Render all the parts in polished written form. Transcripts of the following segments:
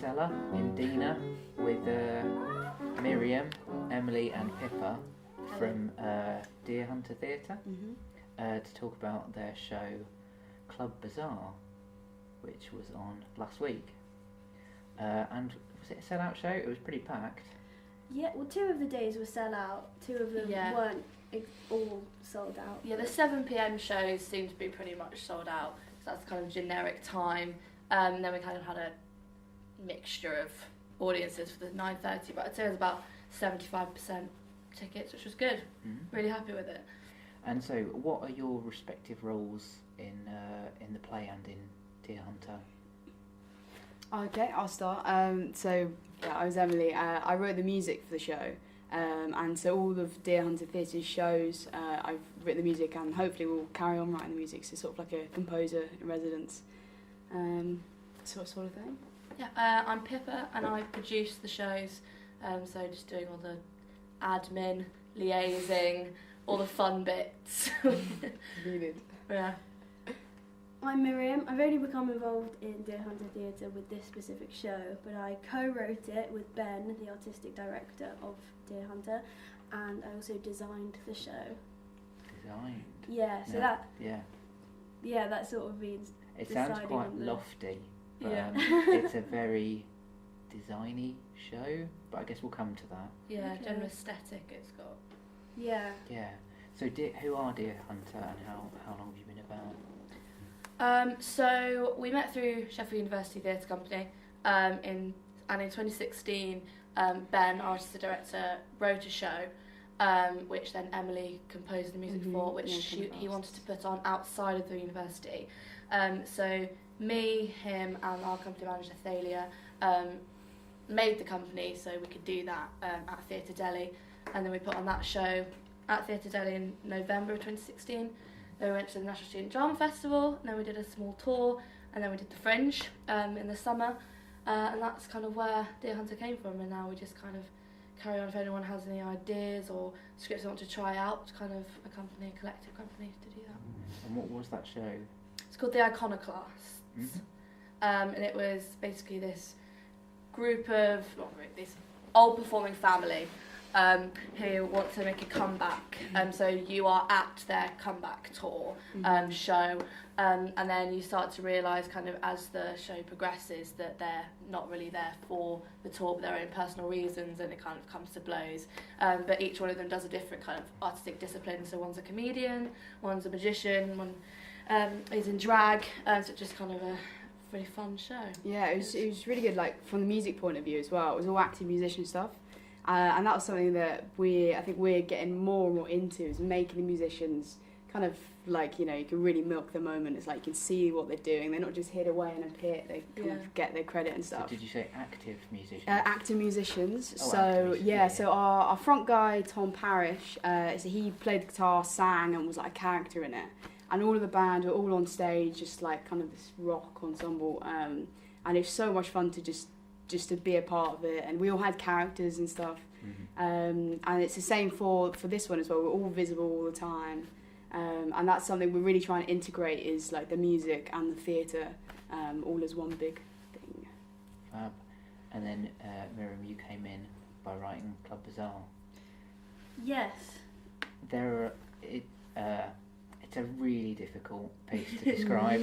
cellar in Dina with Miriam, Emily and Pippa from Deer Hunter Theatre to talk about their show Club Bazaar, which was on last week. And was it a sellout show? It was pretty packed. Yeah, well, 2 of the days were sellout, 2 of them weren't all sold out. Yeah, the 7 p.m. shows seem to be pretty much sold out, so that's kind of generic time. Then we kind of had a mixture of audiences for the 9:30, but I'd say it was about 75% tickets, which was good. Really happy with it. And so, what are your respective roles in the play and in Deer Hunter? Okay, I'll start. So, yeah, I was Emily. I wrote the music for the show, and so all of Deer Hunter Theatre's shows, I've written the music, and hopefully we'll carry on writing the music. So, sort of like a composer in residence, sort of thing. Yeah, I'm Pippa, and I produce the shows. So just doing all the admin, liaising, all the fun bits. Needed. Yeah. I'm Miriam. I've only become involved in Deer Hunter Theatre with this specific show, but I co-wrote it with Ben, the artistic director of Deer Hunter, and I also designed the show. Designed? Yeah, so that sort of means it sounds quite on lofty, but Yeah. it's a very designy show, but I guess we'll come to that. Yeah, Okay. general aesthetic it's got. Yeah. Yeah. So who are Deer Hunter and how long have you been about? So we met through Sheffield University Theatre Company, in 2016, Ben, our artistic director, wrote a show, which then Emily composed the music for, which he wanted to put on outside of the university. So me, him, and our company manager Thalia made the company so we could do that at Theatre Delhi, and then we put on that show at Theatre Delhi in November of 2016. Then we went to the National Student Drama Festival, and then we did a small tour, and then we did the Fringe in the summer, and that's kind of where Deer Hunter came from. And now we just kind of carry on if anyone has any ideas or scripts they want to try out, kind of a collective company to do that. And what was that show? It's called The Iconoclasts, and it was basically this this old performing family who want to make a comeback. So you are at their comeback tour show, and then you start to realise kind of as the show progresses that they're not really there for the tour, but their own personal reasons, and it kind of comes to blows. But each one of them does a different kind of artistic discipline. So one's a comedian, one's a magician, one is in drag. So it's just kind of a really fun show. Yeah, it was really good. Like from the music point of view as well, it was all active musician stuff. And that was something that I think we're getting more and more into, is making the musicians kind of like, you can really milk the moment. It's like you can see what they're doing. They're not just hid away in a pit. They kind of get their credit and stuff. So did you say active musicians? Active musicians. Oh, so active musicians, yeah, so our front guy, Tom Parrish, so he played the guitar, sang, and was like a character in it. And all of the band were all on stage, just like kind of this rock ensemble. And it was so much fun to just to be a part of it, and we all had characters and stuff. And it's the same for this one as well. We're all visible all the time, and that's something we're really trying to integrate, is like the music and the theatre all as one big thing. Fab. And then Miriam, you came in by writing Club Bazaar. Yes. It's a really difficult piece to describe.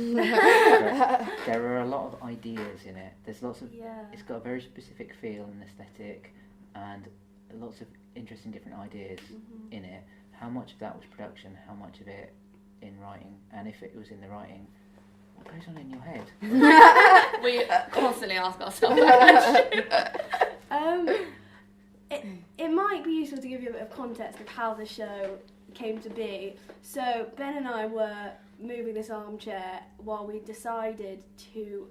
There are a lot of ideas in it. There's lots of. Yeah. It's got a very specific feel and aesthetic, and lots of interesting different ideas in it. How much of that was production? How much of it in writing? And if it was in the writing, what goes on in your head? We constantly ask ourselves that question. It might be useful to give you a bit of context of how the show came to be. So Ben and I were moving this armchair while we decided to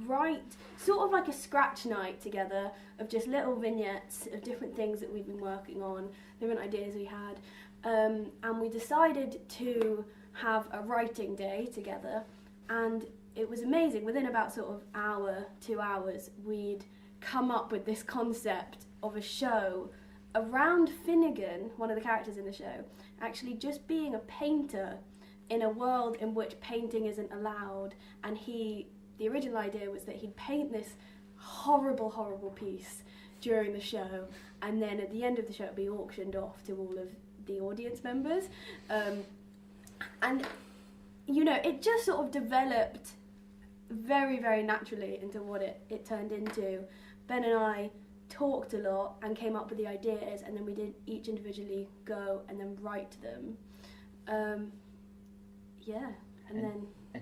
write sort of like a scratch night together of just little vignettes of different things that we've been working on, different ideas we had, and we decided to have a writing day together, and it was amazing. Within about sort of hour, 2 hours, we'd come up with this concept of a show around Finnegan, one of the characters in the show, actually just being a painter in a world in which painting isn't allowed. And the original idea was that he'd paint this horrible piece during the show, and then at the end of the show it'll be auctioned off to all of the audience members. And, you know, it just sort of developed very, very naturally into what it turned into. Ben and I talked a lot and came up with the ideas, and then we did each individually go and then write them. And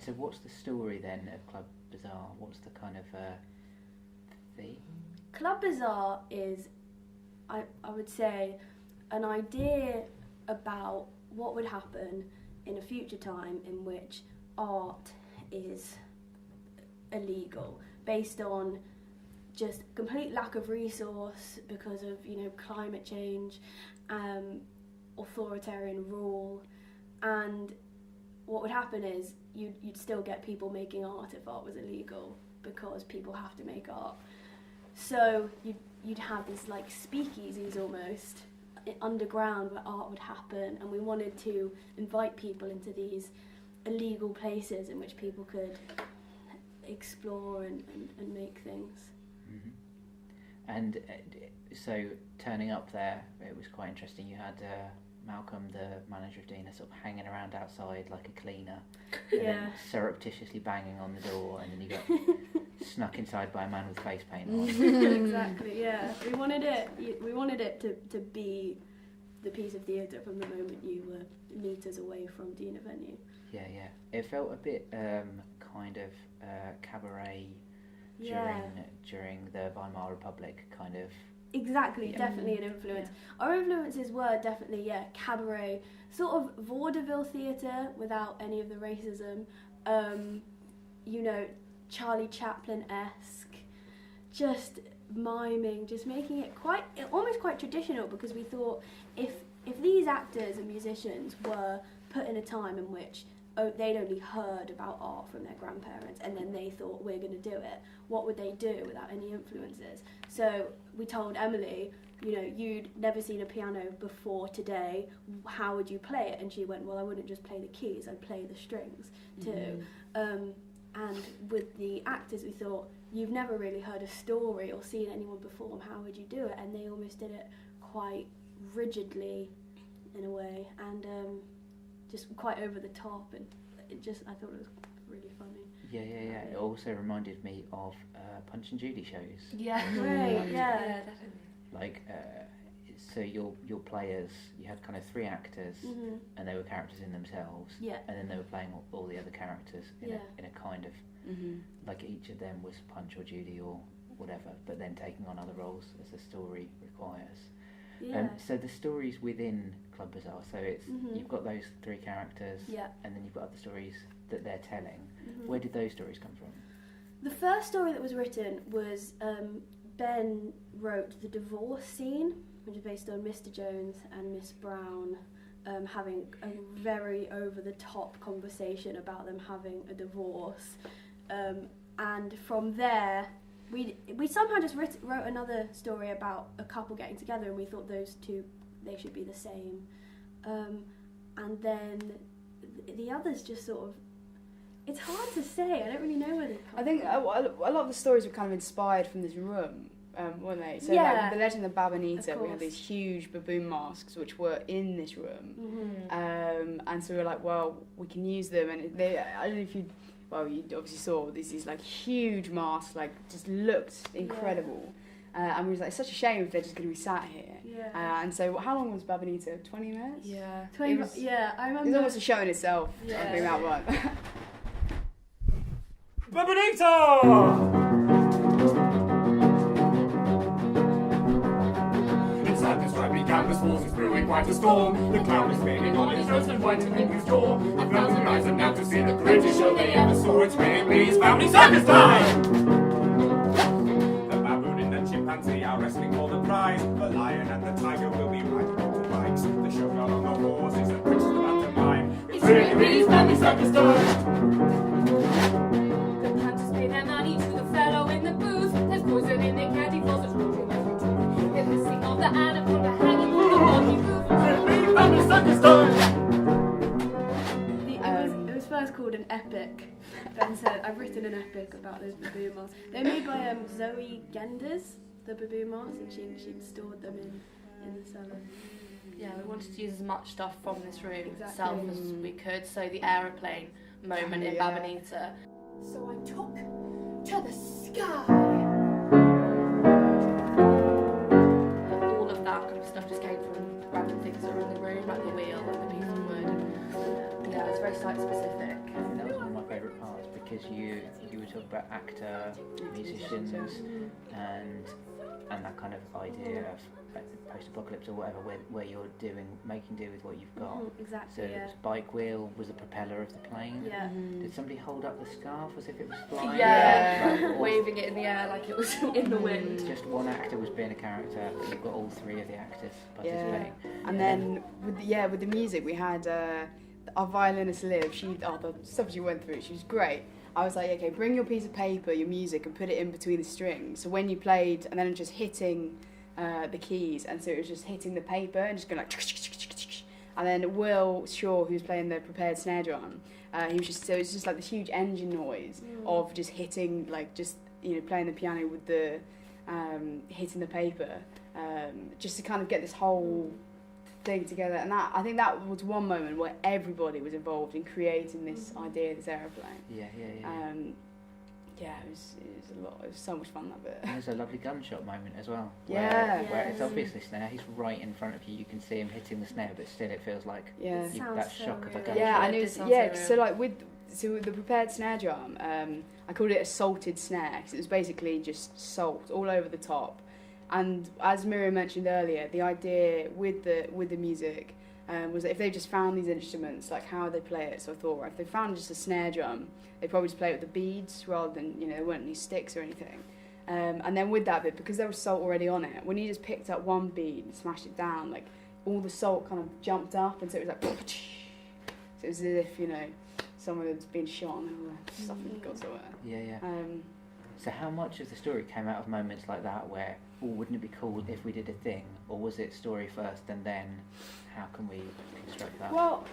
so what's the story then of Club Bazaar? What's the kind of theme? Club Bazaar is, I would say, an idea about what would happen in a future time in which art is illegal, based on just complete lack of resource because of, you know, climate change, authoritarian rule, and what would happen is you'd still get people making art if art was illegal, because people have to make art. So you'd have these like speakeasies almost underground where art would happen, and we wanted to invite people into these illegal places in which people could explore and make things. Mm-hmm. And so turning up there, it was quite interesting. You had Malcolm, the manager of Dina, sort of hanging around outside like a cleaner, and then surreptitiously banging on the door, and then you got snuck inside by a man with face paint on. Exactly, yeah. We wanted it to be the piece of theatre from the moment you were meters away from Dina venue. Yeah. It felt a bit kind of cabaret during the Weimar Republic kind of. Exactly, definitely an influence. Yeah. Our influences were definitely, cabaret, sort of vaudeville theatre without any of the racism, you know, Charlie Chaplin-esque, just miming, just making it almost quite traditional, because we thought if these actors and musicians were put in a time in which they'd only heard about art from their grandparents, and then they thought, we're going to do it, what would they do without any influences? So we told Emily, you know, you'd never seen a piano before today, how would you play it? And she went, well, I wouldn't just play the keys, I'd play the strings too. Mm-hmm. And with the actors, we thought, you've never really heard a story or seen anyone perform, how would you do it? And they almost did it quite rigidly in a way, and just quite over the top, and I thought it was really funny. Yeah. It also reminded me of Punch and Judy shows. Yeah, right. Yeah, definitely. Like, so your players, you had kind of three actors, and they were characters in themselves. Yeah. And then they were playing all the other characters in a kind of like each of them was Punch or Judy or whatever, but then taking on other roles as the story requires. Yeah. So the stories within Club Bazaar, so it's you've got those three characters, and then you've got other stories that they're telling. Where did those stories come from? The first story that was written was Ben wrote the divorce scene, which is based on Mr. Jones and Miss Brown having a very over-the-top conversation about them having a divorce, and from there we somehow just wrote another story about a couple getting together, and we thought those two, they should be the same, and then the others just sort of, it's hard to say, I don't really know where they come from. I think a lot of the stories were kind of inspired from this room, weren't they? So like the Legend of Babanita, we had these huge baboon masks which were in this room, and so we were like, well, we can use them, and I don't know if you obviously saw these like huge masks, like just looked incredible, and we was like, it's such a shame if they're just going to be sat here. And so how long was Babanita? 20 minutes? Yeah, 20 minutes. I remember. It was almost a show in itself. Being that one. Babanita! Inside this stripy canvas walls is brewing quite a storm. The clown is fading on his nose and whitening his jaw. A thousand eyes are now to see the greatest show they ever saw. It's Willie's Family Circus time! The baboon and the chimpanzee are wrestling for the prize. The lion and the tiger will be riding on the bikes. The showgirl on the horse is the princess of pantomime. It's Willie's Family Circus time! Their money to the fellow in the booth. There's poison in their candy floss, there's room every tooth. They're missing all the anaconda hanging from the monkey roof. It was first called an epic, Ben said, I've written an epic about those baboon masks. They're made by Zoe Genders, the baboon masks, and she'd stored them in the cellar. Yeah, we wanted to use as much stuff from this room Exactly. itself as we could. So the aeroplane moment in Yeah. Babanita. So I took to the sky. All of that kind of stuff just came from random things that were in the room, like the wheel and the piece of wood. Yeah, it's very site specific. And that was one of my favourite parts because you were talking about actor, musicians, and that kind of idea of post-apocalypse or whatever, where you're making do with what you've got. Exactly. So Yeah. the spike wheel was the propeller of the plane. Yeah. Did somebody hold up the scarf as if it was flying? Yeah, Like, or waving it in the air like it was in the wind. just one actor was being a character, but you've got all three of the actors participating. And then with the music we had our violinist Liv. The stuff she went through, she was great. I was like, okay, bring your piece of paper, your music, and put it in between the strings. So when you played, and then just hitting the keys, and so it was just hitting the paper and just going like. And then Will Shaw, who was playing the prepared snare drum, it was just like this huge engine noise of just hitting, like just playing the piano with the hitting the paper, just to kind of get this whole thing together. And I think that was one moment where everybody was involved in creating this idea, this aeroplane. Yeah. It was a lot. It was so much fun, that bit. And there's a lovely gunshot moment as well. Yeah. Where it's obviously snare. He's right in front of you. You can see him hitting the snare, but still it feels like Yeah. that shock of a gunshot. Yeah, and it It was sounds yeah. so So real. like with the prepared snare drum, I called it a salted snare because it was basically just salt all over the top. And as Miriam mentioned earlier, the idea with the music was that if they just found these instruments, like how would they play it? So I thought, if they found just a snare drum, they'd probably just play it with the beads rather than there weren't any sticks or anything. And then with that bit, because there was salt already on it, when you just picked up one bead and smashed it down, like all the salt kind of jumped up, and so it was like, so it was as if someone had been shot and all the stuff had got somewhere. Yeah. So how much of the story came out of moments like that where, wouldn't it be cool if we did a thing? Or was it story first and then how can we construct that? Well,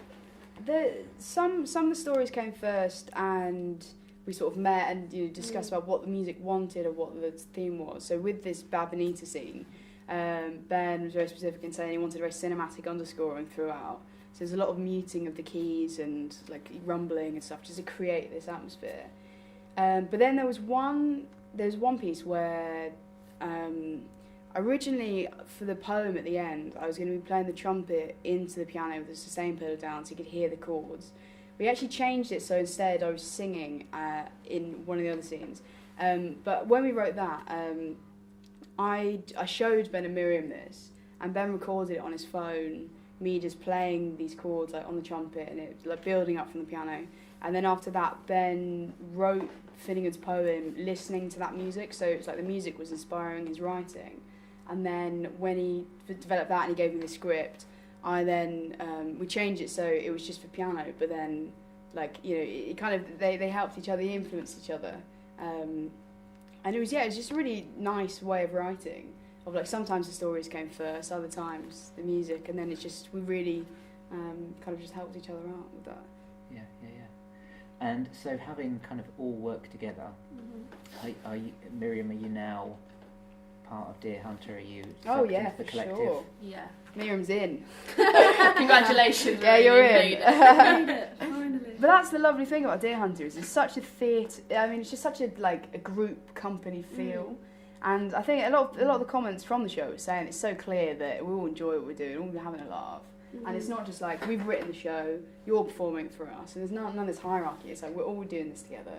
some of the stories came first, and we sort of met and discussed about what the music wanted or what the theme was. So with this Babanita scene, Ben was very specific in saying he wanted a very cinematic underscoring throughout. So there's a lot of muting of the keys and like rumbling and stuff just to create this atmosphere. But then there's one piece where originally for the poem at the end I was going to be playing the trumpet into the piano with the sustain pedal down so you could hear the chords. We actually changed it so instead I was singing in one of the other scenes. But when we wrote that, I showed Ben and Miriam this, and Ben recorded it on his phone, me just playing these chords like on the trumpet and it like building up from the piano. And then after that, Ben wrote Finnegan's poem listening to that music, so it's like the music was inspiring his writing. And then when he developed that and he gave me the script, I then we changed it so it was just for piano, but then it kind of they helped each other, they influenced each other, and it was just a really nice way of writing. Of like sometimes the stories came first, other times the music, and then it's just we really kind of just helped each other out with that. Yeah. And so having kind of all worked together, are you, Miriam, are you now part of Deer Hunter? Are you sucked into the for collective? sure. Yeah. Miriam's in. Congratulations. Yeah, you're Made in. it. Made it, finally. But that's the lovely thing about Deer Hunters. It's such a theatre. I mean, it's just such a group company feel. And I think a lot of the comments from the show are saying it's so clear that we all enjoy what we're doing, we're all having a laugh. And it's not just like we've written the show, you're performing for us, and there's none of this hierarchy. It's like we're all doing this together.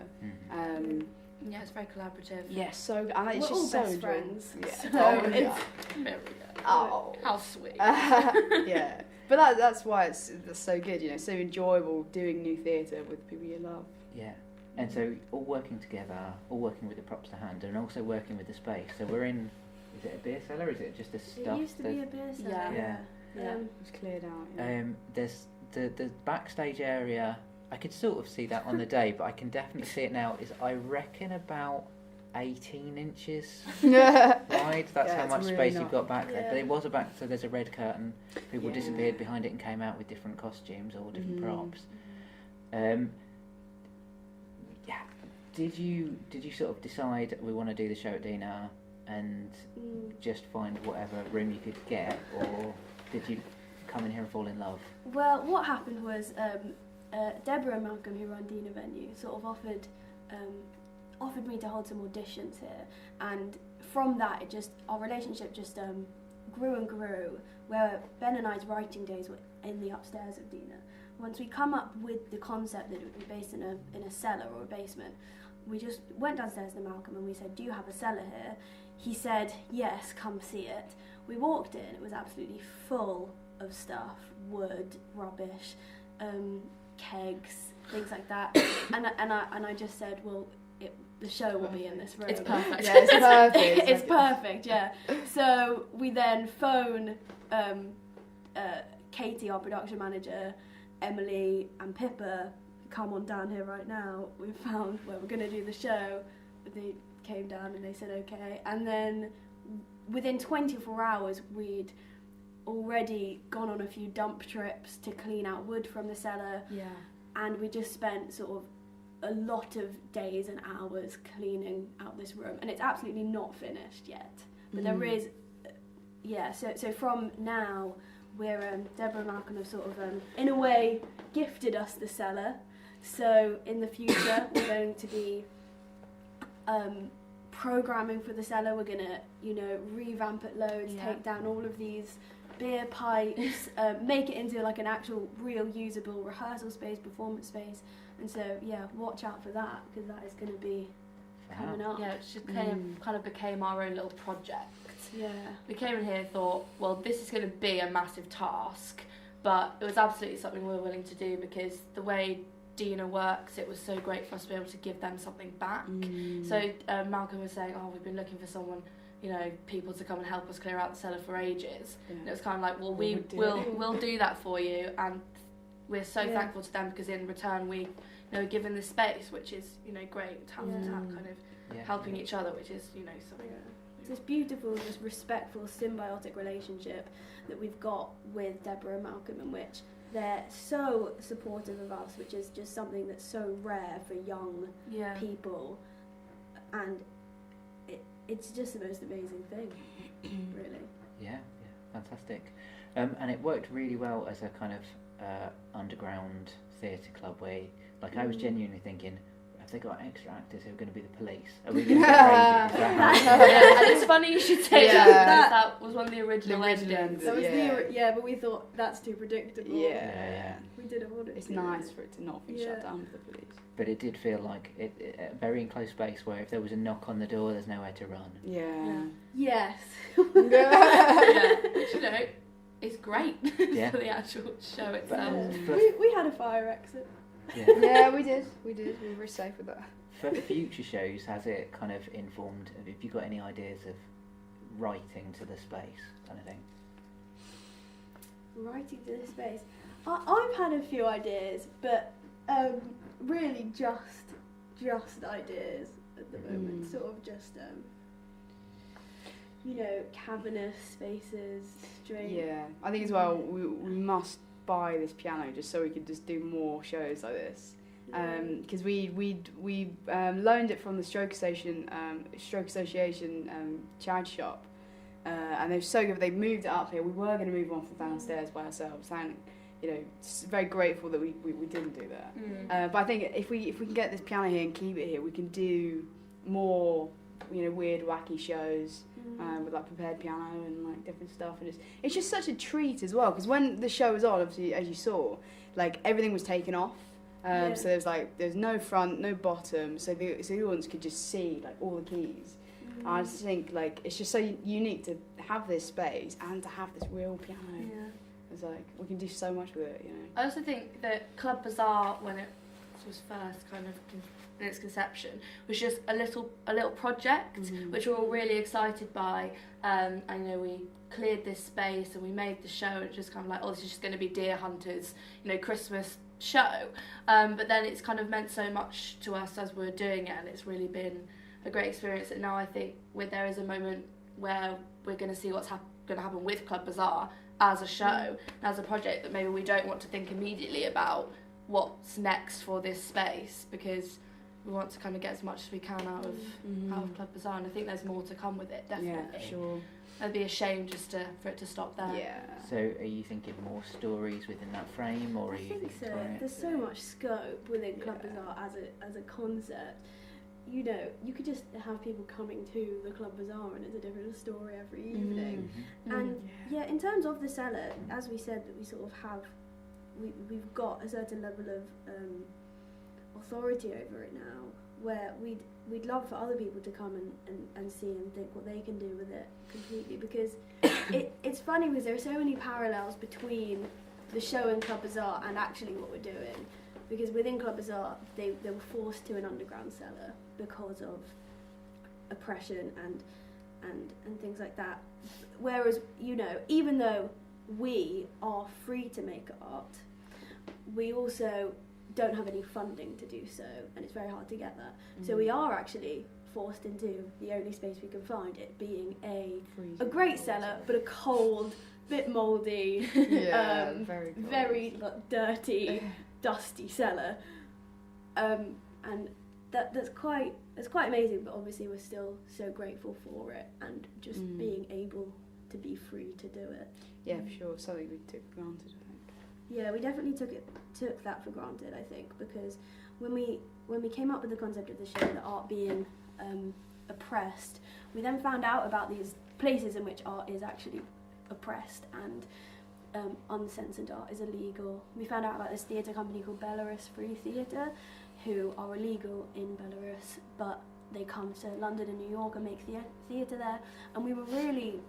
Yeah, it's very collaborative. Yeah, so and it's We're just all so best enjoyable. friends. Yeah. So yeah. Miriam. Oh. How sweet. Yeah. But that's why it's so good, so enjoyable doing new theatre with people you love. Yeah. And so all working together, all working with the props to hand, and also working with the space. So we're in, is it a beer cellar? Is it just a stuff? It used to be a beer cellar. Yeah. Yeah. It was cleared out. Yeah. There's the backstage area. I could sort of see that on the day, but I can definitely see it now. Is I reckon about 18 inches wide. That's Yeah, how it's much really space not. you've got back there. Yeah. But it was a back, so there's a red curtain. People Yeah. disappeared behind it and came out with different costumes or different props. Did you sort of decide we want to do the show at Dina and just find whatever room you could get, or did you come in here and fall in love? Well, what happened was Deborah and Malcolm, who run Dina Venue, sort of offered me to hold some auditions here, and from that our relationship just grew and grew, where Ben and I's writing days were in the upstairs of Dina. Once we come up with the concept that it would be based in a cellar or a basement, we just went downstairs to Malcolm and we said, do you have a cellar here? He said, yes, come see it. We walked in, it was absolutely full of stuff, wood, rubbish, kegs, things like that. and I just said, well, the show will be in this room. It's perfect. Yeah, it's perfect. It's perfect, yeah. So we then phone Katie, our production manager, Emily and Pippa, come on down here right now. We found where we're going to do the show. They came down and they said okay. And then within 24 hours, we'd already gone on a few dump trips to clean out wood from the cellar. Yeah. And we just spent sort of a lot of days and hours cleaning out this room. And it's absolutely not finished yet. But there is, so from now, we're, Deborah and Malcolm have sort of, in a way, gifted us the cellar. So in the future, we're going to be programming for the cellar. We're going to, revamp it loads, take down all of these beer pipes, make it into like an actual real usable rehearsal space, performance space. And so, watch out for that, because that is going to be coming up. Yeah, it just kind of became our own little project. Yeah. We came in here and thought, well, this is going to be a massive task, but it was absolutely something we were willing to do, because the way Dina works, it was so great for us to be able to give them something back. So Malcolm was saying, we've been looking for someone, people to come and help us clear out the cellar for ages. Yeah. And it was kind of like, well, we'll do that for you, and we're so thankful to them, because in return we given this space, which is great to have kind of helping each other, which is something. It's this beautiful, just respectful, symbiotic relationship that we've got with Deborah and Malcolm, in which they're so supportive of us, which is just something that's so rare for young people, and it's just the most amazing thing, really. Yeah, fantastic. And it worked really well as a kind of underground theatre club where, like, I was genuinely thinking, have they got extra actors who are going to be the police? Are we going to get raided? And it's funny you should say that. That was one of the original endings. That was but we thought that's too predictable. Yeah. We didn't want it. It's nice for it to not be shut down for the police. But it did feel like a very enclosed space where if there was a knock on the door, there's nowhere to run. Yeah. Yes. Which, it's great for the actual show itself. We had a fire exit. Yeah, we did. We were very safe with that. For future shows, has it kind of informed? Have you got any ideas of writing to the space, kind of thing? Writing to the space. I've had a few ideas, but really just ideas at the moment. Sort of just cavernous spaces, strange. Yeah, I think as well we must buy this piano just so we could just do more shows like this. Because we loaned it from the Stroke Association charity shop, and they're so good. They moved it up here. We were going to move on from downstairs by ourselves. And very grateful that we didn't do that. But I think if we can get this piano here and keep it here, we can do more weird, wacky shows with like prepared piano and like different stuff. And it's just such a treat as well, because when the show was on, obviously, as you saw, like everything was taken off. So there's no front, no bottom, so the audience could just see like all the keys. I just think like it's just so unique to have this space and to have this real piano. It's like we can do so much with it. I also think that Club Bazaar, when it was first kind of in its conception, was just a little project which we were all really excited by. And we cleared this space and we made the show, and it's just kind of like, this is just going to be Deer Hunters, Christmas show. But then it's kind of meant so much to us as we're doing it, and it's really been a great experience. And now I think there is a moment where we're going to see what's going to happen with Club Bazaar as a show, as a project, that maybe we don't want to think immediately about what's next for this space, because we want to kind of get as much as we can out of Club Bazaar, and I think there's more to come with it, definitely. Yeah, for sure. It'd be a shame just for it to stop there. Yeah. So are you thinking more stories within that frame, or are I you think thinking so. quiet? There's so much scope within Club Bazaar as a concept. You know, you could just have people coming to the Club Bazaar and it's a different story every evening. And in terms of the cellar, as we said, that we sort of have, we've got a certain level of authority over it now, where we'd love for other people to come and see and think what they can do with it completely, because it's funny because there are so many parallels between the show in Club Bazaar and actually what we're doing, because within Club Bazaar they were forced to an underground cellar because of oppression and things like that, whereas, you know, even though we are free to make art, we also don't have any funding to do so, and it's very hard to get that. So we are actually forced into the only space we can find, it being a great cellar, but a cold, bit mouldy, very dirty, dusty cellar, and that's quite amazing. But obviously we're still so grateful for it, and just being able to be free to do it. Yeah, for sure. Something we took for granted, I think. Yeah, we definitely took that for granted, I think, because when we came up with the concept of the show, the art being oppressed, we then found out about these places in which art is actually oppressed, and uncensored art is illegal. We found out about this theatre company called Belarus Free Theatre, who are illegal in Belarus, but they come to London and New York and make theatre there, and we were really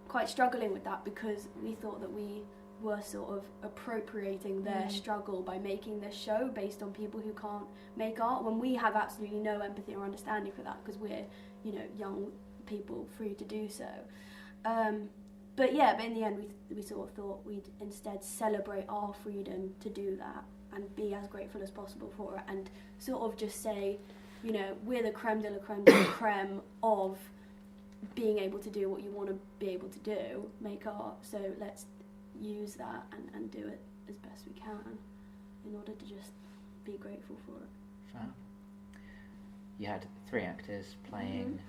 quite struggling with that, because we thought that we were sort of appropriating their struggle by making this show based on people who can't make art, when we have absolutely no empathy or understanding for that, because we're, you know, young people free to do so. But in the end we sort of thought we'd instead celebrate our freedom to do that and be as grateful as possible for it, and sort of just say, you know, we're the creme de la creme of being able to do what you want to be able to do, make art, so let's use that and do it as best we can in order to just be grateful for it. Fab. You had 3 actors playing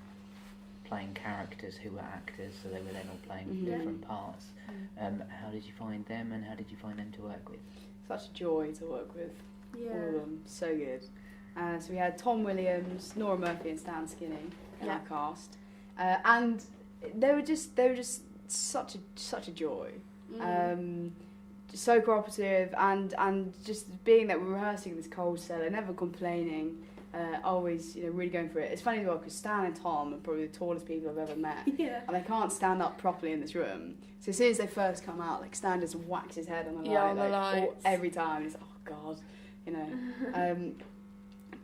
characters who were actors, so they were then all playing different parts. How did you find them, and how did you find them to work with? Such a joy to work with all of them. So good. So we had Tom Williams, Nora Murphy, and Stan Skinney in our cast, and they were just such a joy. So cooperative, and just being that we're rehearsing this cold cellar, never complaining, always, you know, really going for it. It's funny as well because Stan and Tom are probably the tallest people I've ever met, and they can't stand up properly in this room. So as soon as they first come out, like, Stan just whacks his head on the light, every time. He's like, oh god, you know.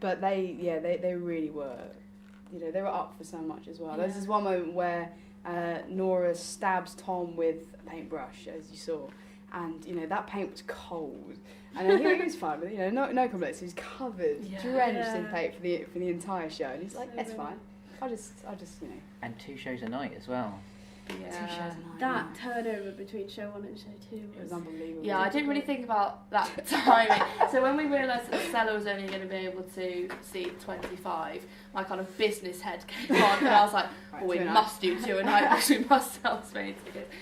But they really were, you know, they were up for so much as well. There's this one moment where Nora stabs Tom with a paintbrush, as you saw, and, you know, that paint was cold, and then he was fine, but, you know, no complaints. He's covered, drenched in paint for the entire show, and he's like, it's fine. I'll just, you know. And 2 shows a night as well. That turnover between show 1 and show 2 was unbelievable. Yeah, I didn't really think about that timing. So when we realised that the cellar was only going to be able to seat 25, my kind of business head came on, and I was like, well, we must do 2 a night because we must sell space tickets.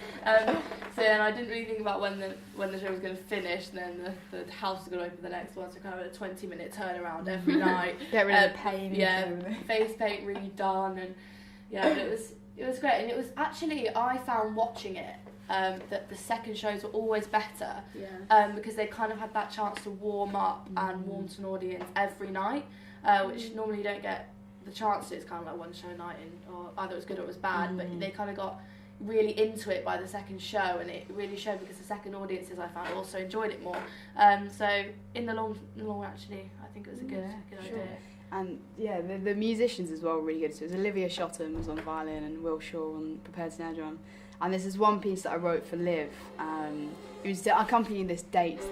So then I didn't really think about when the show was going to finish, and then the house was going to open the next one, so kind of a 20-minute turnaround every night. Get rid of the paint. Yeah, face paint redone, and but it was great, and it was actually, I found watching it that the second shows were always better, because they kind of had that chance to warm up and warm to an audience every night, which normally you don't get the chance to. It's kind of like one show a night, or either it was good or it was bad, but they kind of got really into it by the second show, and it really showed because the second audiences, I found, also enjoyed it more. So in the long run, actually, I think it was a good idea. And the musicians as well were really good. So it was Olivia Shotton was on violin and Will Shaw on prepared snare drum. And there's this one piece that I wrote for Liv. It was accompanying the date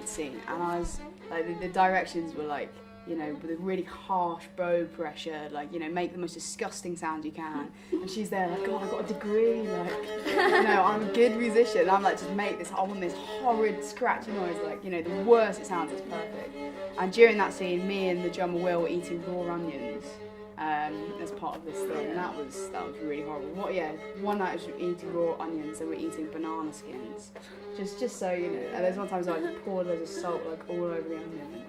scene, and I was like, the directions were like, you know, with a really harsh bow pressure, like, you know, make the most disgusting sound you can. And she's there like, God, I've got a degree, like, no, I'm a good musician. And I'm like, just make this, I want this horrid scratchy noise, like, you know, the worst it sounds, it's perfect. And during that scene, me and the drummer Will were eating raw onions as part of this thing, and that was really horrible. One night we were eating raw onions and we're eating banana skins, just so you know. And there's one time I like poured loads of salt like all over the onion.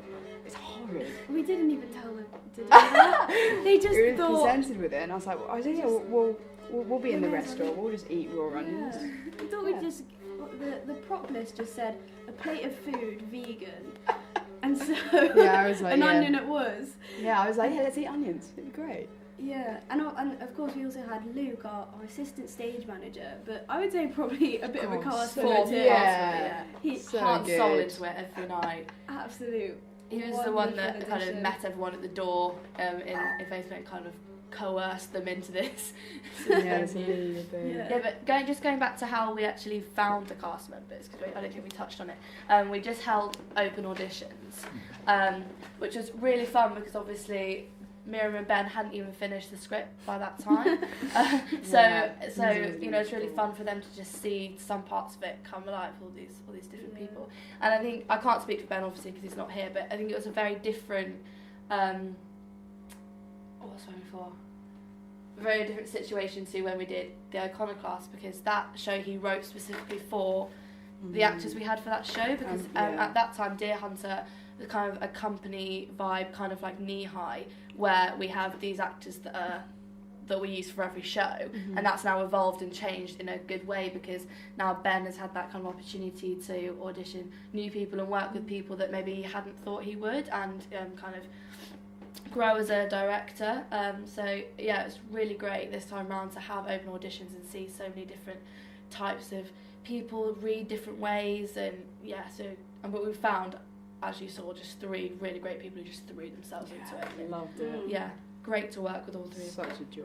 It's horrid. We didn't even tell them to do that. They just We were thought. presented with it, and I was like, well, I don't know, we'll be in the restaurant. We'll just eat raw onions. Yeah. We thought we'd just. The prop list just said a plate of food, vegan, and so Yeah, I was like, an yeah. onion it was. Yeah, I was like, yeah, let's eat onions. It'd be great. Yeah, and of course we also had Luke, our assistant stage manager, but I would say probably a bit of a cast so member good. too. Yeah. He So Heart and good. soul into it every night. absolute. He was the one wonderful that kind of addition. met everyone at the door if anything, kind of coerced them into this. Yeah, it's a really big. Yeah. Yeah, but going back to how we actually found the cast members, because I don't think we touched on it. We just held open auditions, which was really fun because obviously Miriam and Ben hadn't even finished the script by that time. So you know, it's really fun for them to just see some parts of it come alive, all these different people. And I think, I can't speak for Ben obviously because he's not here, but I think it was a very different very different situation to when we did the Iconoclast, because that show he wrote specifically for the actors we had for that show, because at that time Deer Hunter was kind of a company vibe, kind of like Knee High, where we have these actors that we use for every show, and that's now evolved and changed in a good way, because now Ben has had that kind of opportunity to audition new people and work with people that maybe he hadn't thought he would, and kind of grow as a director. So yeah, it's really great this time around to have open auditions and see so many different types of people read different ways, and but we found, as you saw, just 3 really great people who just threw themselves into it. And Loved it. yeah, great to work with all 3 of them. Such a joy.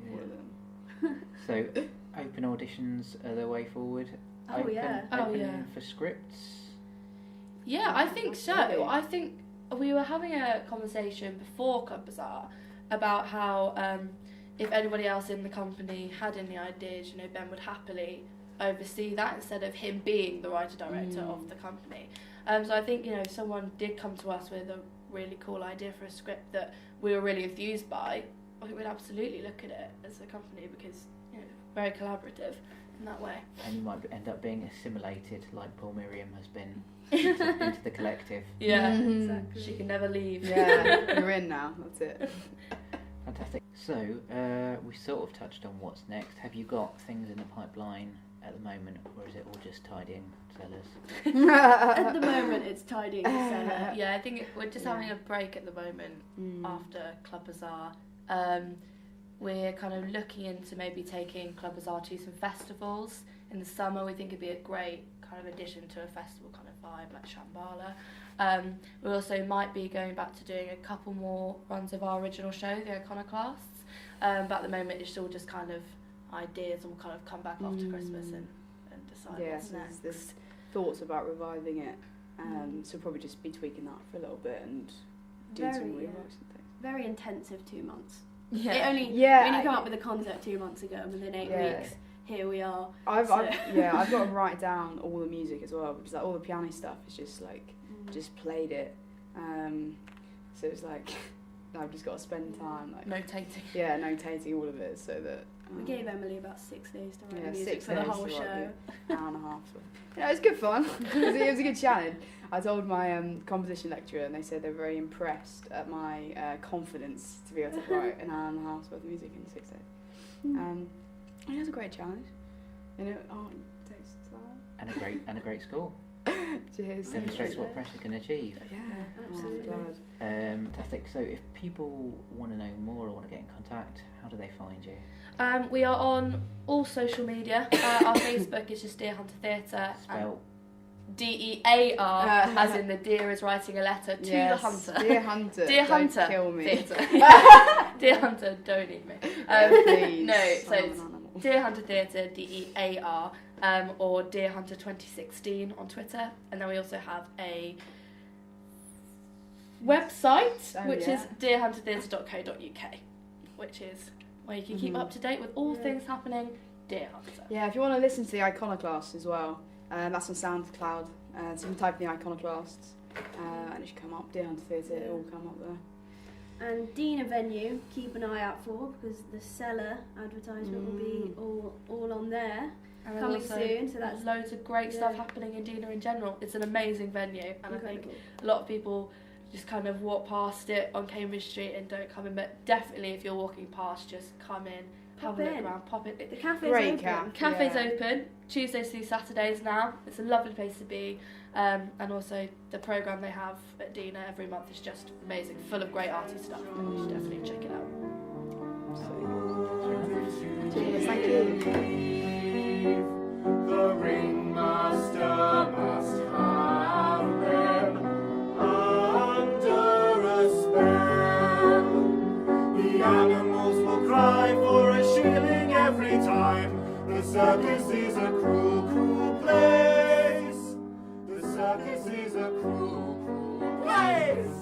Yeah. All of them. So, open auditions are the way forward? Oh, yeah. Open for scripts? Yeah, I think so. Absolutely. I think we were having a conversation before Club Bazaar about how if anybody else in the company had any ideas, you know, Ben would happily oversee that instead of him being the writer-director of the company. So I think, you know, if someone did come to us with a really cool idea for a script that we were really enthused by, I think we'd absolutely look at it as a company, because, you know, very collaborative in that way. And you might end up being assimilated like poor Miriam has been into the collective. Yeah, Exactly. she can never leave. Yeah, you're in now. That's it. Fantastic. So, we sort of touched on what's next. Have you got things in the pipeline at the moment, or is it all just tidying cellars? At the moment, it's tidying the cellar. Yeah, I think we're just having a break at the moment after Club Bazaar. We're kind of looking into maybe taking Club Bazaar to some festivals in the summer. We think it'd be a great kind of addition to a festival kind of vibe like Shambhala. We also might be going back to doing a couple more runs of our original show, the Iconoclasts. But at the moment, it's all just kind of ideas, and we'll kind of come back after Christmas and decide Yeah, what's so next. there's thoughts about reviving it. So probably just be tweaking that for a little bit and doing some Very, reworks and things. Very intensive 2 months. Yeah. It only came up with a concept 2 months ago, and within 8 weeks, here we are. I've got to write down all the music as well, because like all the piano stuff is just like just played it. So it's like I've just got to spend time like Notating. notating all of it so that. We gave Emily about 6 days to write Yeah, music 6 for the days whole to write show. the hour and a half. It was good fun. It was a good challenge. I told my composition lecturer, and they said they're very impressed at my confidence to be able to write an hour and a half's worth of music in 6 days. It was a great challenge. You know, art takes time. And a great score. Cheers. Demonstrates what pressure can achieve. Yeah, Absolutely. Fantastic. So, if people want to know more or want to get in contact, how do they find you? We are on all social media. Our Facebook is just Deer Hunter Theatre. Spell. DEAR, as in the deer is writing a letter to the hunter. Dear Hunter. Deer don't Hunter kill me. Theatre. Deer Hunter, don't eat me. Please. No, so I'm it's an animal. Deer Hunter Theatre, DEAR, or Deer Hunter 2016 on Twitter, and then we also have a website, Oh, which yeah. is deerhuntertheatre.co.uk, which is where you can keep up to date with all things happening Deer Hunter. Yeah, if you want to listen to the Iconoclasts as well, that's on SoundCloud. So you can type in the Iconoclasts and it should come up. Deer Hunter Theatre, it will come up there. And Dina venue, keep an eye out for, because the Cellar advertisement will be all on there. And there's Coming also soon, so that's loads of great stuff happening in Dina in general. It's an amazing venue, and incredible. I think a lot of people just kind of walk past it on Cambridge Street and don't come in, but definitely if you're walking past, just come in, have a look around, pop in. The cafe's Great open. Cafe's open Tuesdays through Saturdays now. It's a lovely place to be, and also the programme they have at Dina every month is just amazing, full of great arty stuff. You should definitely check it out. Cheers, thank you. The ringmaster must have them under a spell. The animals will cry for a shilling every time. The circus is a cruel, cruel place. The circus is a cruel, cruel place.